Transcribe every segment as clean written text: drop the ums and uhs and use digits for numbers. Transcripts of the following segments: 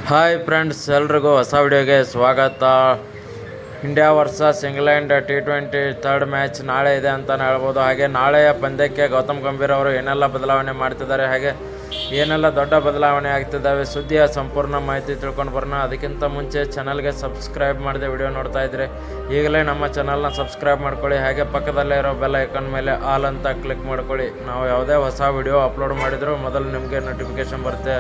Hi friends, ಎಲ್ರಿಗೂ ಹೊಸ ವಿಡಿಯೋಗೆ ಸ್ವಾಗತ. India versus England T20 third match ನಾಳೆ ಇದೆ ಅಂತಲೇ ಹೇಳ್ಬೋದು. ಹಾಗೆ ನಾಳೆಯ ಪಂದ್ಯಕ್ಕೆ ಗೌತಮ್ ಗಂಭೀರ್ ಅವರು ಏನೆಲ್ಲ ಬದಲಾವಣೆ ಮಾಡ್ತಿದ್ದಾರೆ, ಹಾಗೆ ಏನೆಲ್ಲ ದೊಡ್ಡ ಬದಲಾವಣೆ ಆಗ್ತಿದ್ದಾವೆ, ಸುದ್ದಿಯ ಸಂಪೂರ್ಣ ಮಾಹಿತಿ ತಿಳ್ಕೊಂಡು ಬರೋಣ. ಅದಕ್ಕಿಂತ ಮುಂಚೆ ಚಾನಲ್ಗೆ ಸಬ್ಸ್ಕ್ರೈಬ್ ಮಾಡದೆ ವಿಡಿಯೋ ನೋಡ್ತಾ ಇದ್ರೆ ಈಗಲೇ ನಮ್ಮ ಚಾನಲ್ನ ಸಬ್ಸ್ಕ್ರೈಬ್ ಮಾಡ್ಕೊಳ್ಳಿ. ಹಾಗೆ ಪಕ್ಕದಲ್ಲೇ ಇರೋ ಬೆಲ್ ಐಕಾನ್ ಮೇಲೆ ಆಲ್ ಅಂತ ಕ್ಲಿಕ್ ಮಾಡ್ಕೊಳ್ಳಿ. ನಾವು ಯಾವುದೇ ಹೊಸ ವಿಡಿಯೋ ಅಪ್ಲೋಡ್ ಮಾಡಿದರೂ ಮೊದಲು ನಿಮಗೆ ನೋಟಿಫಿಕೇಶನ್ ಬರುತ್ತೆ.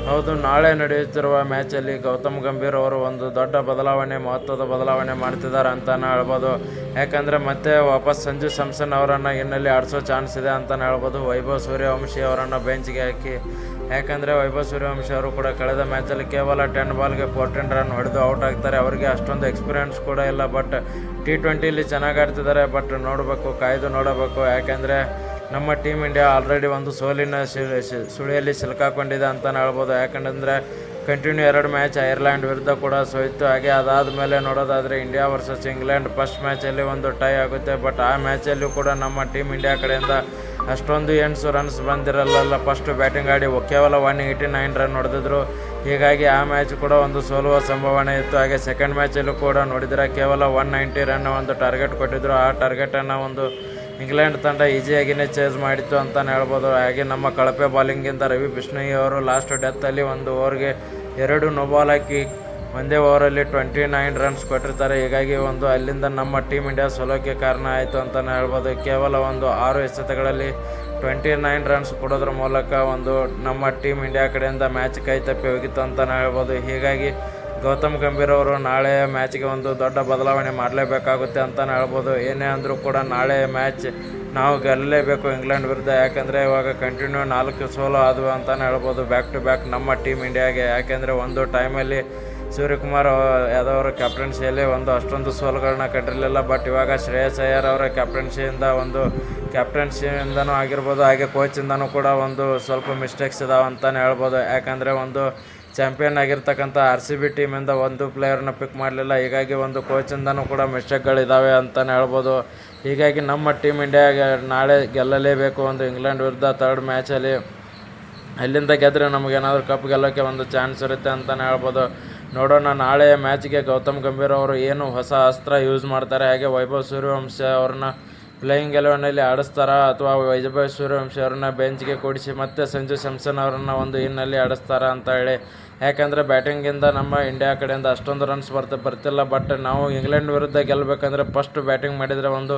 ಹೌದು, ನಾಳೆ ನಡೆಯುತ್ತಿರುವ ಮ್ಯಾಚಲ್ಲಿ ಗೌತಮ್ ಗಂಭೀರ್ ಅವರು ಒಂದು ದೊಡ್ಡ ಬದಲಾವಣೆ, ಮಹತ್ವದ ಬದಲಾವಣೆ ಮಾಡ್ತಿದ್ದಾರೆ ಅಂತಲೇ ಹೇಳ್ಬೋದು. ಯಾಕಂದರೆ ಮತ್ತೆ ವಾಪಸ್ ಸಂಜು ಸ್ಯಾಮ್ಸನ್ ಅವರನ್ನು ಇನ್ನಲ್ಲಿ ಆಡಿಸೋ ಚಾನ್ಸ್ ಇದೆ ಅಂತಲೇ ಹೇಳ್ಬೋದು. ವೈಭವ್ ಸೂರ್ಯವಂಶಿ ಅವರನ್ನು ಬೆಂಚ್ಗೆ ಹಾಕಿ, ಯಾಕಂದರೆ ವೈಭವ್ ಸೂರ್ಯವಂಶಿ ಅವರು ಕೂಡ ಕಳೆದ ಮ್ಯಾಚಲ್ಲಿ ಕೇವಲ 10 ಬಾಲ್ಗೆ 14 ರನ್ ಹೊಡೆದು ಔಟ್ ಆಗ್ತಾರೆ. ಅವರಿಗೆ ಅಷ್ಟೊಂದು ಎಕ್ಸ್ಪೀರಿಯನ್ಸ್ ಕೂಡ ಇಲ್ಲ, ಬಟ್ T20ಲಿ ಚೆನ್ನಾಗಿ ಆಡ್ತಿದ್ದಾರೆ. ಬಟ್ ನೋಡಬೇಕು, ಕಾಯ್ದು ನೋಡಬೇಕು. ಯಾಕೆಂದರೆ ನಮ್ಮ ಟೀಮ್ ಇಂಡಿಯಾ ಆಲ್ರೆಡಿ ಒಂದು ಸೋಲಿನ ಸುಳಿಯಲ್ಲಿ ಸಿಲುಕಾಕೊಂಡಿದೆ ಅಂತಲೇ ಹೇಳ್ಬೋದು. ಯಾಕಂದರೆ ಕಂಟಿನ್ಯೂ 2 ಮ್ಯಾಚ್ ಐರ್ಲೆಂಡ್ ವಿರುದ್ಧ ಕೂಡ ಸೋಯಿತು. ಹಾಗೆ ಅದಾದ ಮೇಲೆ ನೋಡೋದಾದರೆ ಇಂಡಿಯಾ ವರ್ಸಸ್ ಇಂಗ್ಲೆಂಡ್ ಫಸ್ಟ್ ಮ್ಯಾಚಲ್ಲಿ ಒಂದು ಟೈ ಆಗುತ್ತೆ. ಬಟ್ ಆ ಮ್ಯಾಚಲ್ಲೂ ಕೂಡ ನಮ್ಮ ಟೀಮ್ ಇಂಡಿಯಾ ಕಡೆಯಿಂದ ಅಷ್ಟೊಂದು ರನ್ಸ್ ಬಂದಿರಲ್ಲ. ಫಸ್ಟ್ ಬ್ಯಾಟಿಂಗ್ ಆಡಿ ಕೇವಲ 189 ರನ್ ಹೊಡೆದಿದ್ರು. ಹೀಗಾಗಿ ಆ ಮ್ಯಾಚ್ ಕೂಡ ಒಂದು ಸೋಲುವ ಸಂಭಾವನೆ ಇತ್ತು. ಹಾಗೆ ಸೆಕೆಂಡ್ ಮ್ಯಾಚಲ್ಲೂ ಕೂಡ ನೋಡಿದರೆ ಕೇವಲ 190 ರನ್ ಒಂದು ಟಾರ್ಗೆಟ್ ಕೊಟ್ಟಿದ್ದರು. ಆ ಟಾರ್ಗೆಟನ್ನು ಒಂದು ಇಂಗ್ಲೆಂಡ್ ತಂಡ ಈಸಿಯಾಗಿಯೇ ಚೇಸ್ ಮಾಡಿತ್ತು ಅಂತಲೇ ಹೇಳ್ಬೋದು. ಹಾಗೆ ನಮ್ಮ ಕಳಪೆ ಬಾಲಿಂಗಿಂದ ರವಿ ಬಿಷ್ಣೋಯಿ ಅವರು ಲಾಸ್ಟ್ ಡೆತ್ತಲ್ಲಿ ಒಂದು ಓವರ್ಗೆ 2 ನೋಬಾಲ್ ಹಾಕಿ ಒಂದೇ ಓವರಲ್ಲಿ 29 ರನ್ಸ್ ಕೊಟ್ಟಿರ್ತಾರೆ. ಹೀಗಾಗಿ ಒಂದು ಅಲ್ಲಿಂದ ನಮ್ಮ ಟೀಮ್ ಇಂಡಿಯಾ ಸೋಲೋಕ್ಕೆ ಕಾರಣ ಆಯಿತು ಅಂತಲೇ ಹೇಳ್ಬೋದು. ಕೇವಲ ಒಂದು 6 ಎಸೆತಗಳಲ್ಲಿ 29 ರನ್ಸ್ ಕೊಡೋದ್ರ ಮೂಲಕ ಒಂದು ನಮ್ಮ ಟೀಮ್ ಇಂಡಿಯಾ ಕಡೆಯಿಂದ ಮ್ಯಾಚ್ ಕೈ ತಪ್ಪಿ ಹೋಗಿತ್ತು ಅಂತಲೇ ಹೇಳ್ಬೋದು. ಹೀಗಾಗಿ ಗೌತಮ್ ಗಂಭೀರ್ ಅವರು ನಾಳೆ ಮ್ಯಾಚ್ಗೆ ಒಂದು ದೊಡ್ಡ ಬದಲಾವಣೆ ಮಾಡಲೇಬೇಕಾಗುತ್ತೆ ಅಂತಲೇ ಹೇಳ್ಬೋದು. ಏನೇ ಅಂದರೂ ಕೂಡ ನಾಳೆ ಮ್ಯಾಚ್ ನಾವು ಗೆಲ್ಲಲೇಬೇಕು ಇಂಗ್ಲೆಂಡ್ ವಿರುದ್ಧ. ಯಾಕೆಂದರೆ ಇವಾಗ ಕಂಟಿನ್ಯೂ 4 ಸೋಲು ಆದವು ಅಂತಲೇ ಹೇಳ್ಬೋದು, ಬ್ಯಾಕ್ ಟು ಬ್ಯಾಕ್ ನಮ್ಮ ಟೀಮ್ ಇಂಡಿಯಾಗೆ. ಯಾಕೆಂದರೆ ಒಂದು ಟೈಮಲ್ಲಿ ಸೂರ್ಯಕುಮಾರ್ ಯಾದವ್ ಅವರ ಕ್ಯಾಪ್ಟನ್ಸಿಯಲ್ಲಿ ಒಂದು ಅಷ್ಟೊಂದು ಸೋಲುಗಳನ್ನ ಕಂಡಿರಲಿಲ್ಲ. ಬಟ್ ಇವಾಗ ಶ್ರೇಯಸ್ ಅಯ್ಯರ್ ಅವರ ಕ್ಯಾಪ್ಟನ್ಸಿಯಿಂದನೂ ಆಗಿರ್ಬೋದು, ಹಾಗೆ ಕೋಚಿಂದನೂ ಕೂಡ ಒಂದು ಸ್ವಲ್ಪ ಮಿಸ್ಟೇಕ್ಸ್ ಇದಾವೆ ಅಂತಲೇ ಹೇಳ್ಬೋದು. ಯಾಕಂದರೆ ಒಂದು ಚಾಂಪಿಯನ್ ಆಗಿರ್ತಕ್ಕಂಥ RCB ಟೀಮಿಂದ ಒಂದು ಪ್ಲೇಯರ್ನ ಪಿಕ್ ಮಾಡಲಿಲ್ಲ. ಹೀಗಾಗಿ ಒಂದು ಕೋಚಿಂದನೂ ಕೂಡ ಮಿಸ್ಟೇಕ್ಗಳಿದ್ದಾವೆ ಅಂತಲೇ ಹೇಳ್ಬೋದು. ಹೀಗಾಗಿ ನಮ್ಮ ಟೀಮ್ ಇಂಡಿಯಾಗೆ ನಾಳೆ ಗೆಲ್ಲಲೇಬೇಕು ಒಂದು ಇಂಗ್ಲೆಂಡ್ ವಿರುದ್ಧ ಥರ್ಡ್ ಮ್ಯಾಚಲ್ಲಿ. ಅಲ್ಲಿಂದ ಗೆದ್ದರೆ ನಮಗೇನಾದರೂ ಕಪ್ ಗೆಲ್ಲೋಕ್ಕೆ ಒಂದು ಚಾನ್ಸ್ ಇರುತ್ತೆ ಅಂತಲೇ ಹೇಳ್ಬೋದು. ನೋಡೋಣ ನಾಳೆ ಮ್ಯಾಚ್ಗೆ ಗೌತಮ್ ಗಂಭೀರ್ ಅವರು ಏನು ಹೊಸ ಅಸ್ತ್ರ ಯೂಸ್ ಮಾಡ್ತಾರೆ, ಹಾಗೆ ವೈಭವ್ ಸೂರ್ಯವಂಶಿ ಅವ್ರನ್ನ ಪ್ಲೇಯಿಂಗ್ 11ನಲ್ಲಿ ಆಡಿಸ್ತಾರಾ ಅಥವಾ ವೈಭವ್ ಸೂರ್ಯವಂಶಿ ಅವ್ರನ್ನ ಬೆಂಚ್ಗೆ ಕೂಡಿಸಿ ಮತ್ತೆ ಸಂಜು ಸ್ಯಾಮ್ಸನ್ ಅವರನ್ನು ಒಂದು ಇನ್ನಲ್ಲಿ ಆಡಿಸ್ತಾರಾ ಅಂತ ಹೇಳಿ. ಯಾಕಂದರೆ ಬ್ಯಾಟಿಂಗಿಂದ ನಮ್ಮ ಇಂಡಿಯಾ ಕಡೆಯಿಂದ ಅಷ್ಟೊಂದು ರನ್ಸ್ ಬರ್ತಿಲ್ಲ. ಬಟ್ ನಾವು ಇಂಗ್ಲೆಂಡ್ ವಿರುದ್ಧ ಗೆಲ್ಲಬೇಕಂದ್ರೆ ಫಸ್ಟ್ ಬ್ಯಾಟಿಂಗ್ ಮಾಡಿದರೆ ಒಂದು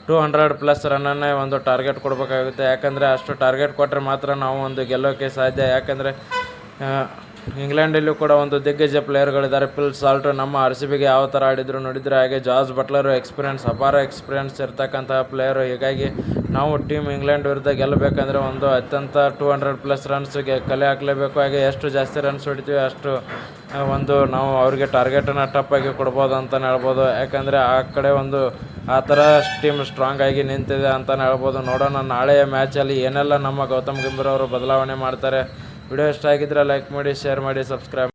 200+ ರನ್ನನ್ನೇ ಒಂದು ಟಾರ್ಗೆಟ್ ಕೊಡಬೇಕಾಗುತ್ತೆ. ಯಾಕಂದರೆ ಅಷ್ಟು ಟಾರ್ಗೆಟ್ ಕೊಟ್ಟರೆ ಮಾತ್ರ ನಾವು ಒಂದು ಗೆಲ್ಲೋಕ್ಕೆ ಸಾಧ್ಯ. ಯಾಕಂದರೆ ಇಂಗ್ಲೆಂಡಲ್ಲೂ ಕೂಡ ಒಂದು ದಿಗ್ಗಜ ಪ್ಲೇಯರ್ಗಳಿದ್ದಾರೆ. ಫಿಲ್ ಸಾಲ್ಟ್ ನಮ್ಮ RCBಗೆ ಯಾವ ಥರ ಆಡಿದ್ರು ನೋಡಿದರೆ, ಹಾಗೆ ಜಾಸ್ ಬಟ್ಲರು ಅಪಾರ ಎಕ್ಸ್ಪೀರಿಯನ್ಸ್ ಇರ್ತಕ್ಕಂಥ ಪ್ಲೇಯರು. ಹೀಗಾಗಿ ನಾವು ಟೀಮ್ ಇಂಗ್ಲೆಂಡ್ ವಿರುದ್ಧ ಗೆಲ್ಲಬೇಕಂದ್ರೆ ಒಂದು ಅತ್ಯಂತ 200+ ರನ್ಸ್ಗೆ ಕಲೆ ಹಾಕಲೇಬೇಕು. ಹಾಗೆ ಎಷ್ಟು ಜಾಸ್ತಿ ರನ್ಸ್ ಹೊಡಿತೀವಿ ಅಷ್ಟು ಒಂದು ನಾವು ಅವ್ರಿಗೆ ಟಾರ್ಗೆಟನ್ನು ಟಫಾಗಿ ಕೊಡ್ಬೋದು ಅಂತಲೇ ಹೇಳ್ಬೋದು. ಯಾಕಂದರೆ ಆ ಕಡೆ ಒಂದು ಆ ಥರ ಟೀಮ್ ಸ್ಟ್ರಾಂಗ್ ಆಗಿ ನಿಂತಿದೆ ಅಂತಲೇ ಹೇಳ್ಬೋದು. ನೋಡೋಣ ನಾಳೆಯ ಮ್ಯಾಚಲ್ಲಿ ಏನೆಲ್ಲ ನಮ್ಮ ಗೌತಮ್ ಗಂಭೀರ್ ಅವರು ಬದಲಾವಣೆ ಮಾಡ್ತಾರೆ. ವಿಡಿಯೋ ಇಷ್ಟ ಆಗಿದ್ದರೆ ಲೈಕ್ ಮಾಡಿ, ಶೇರ್ ಮಾಡಿ, ಸಬ್ಸ್ಕ್ರೈಬ್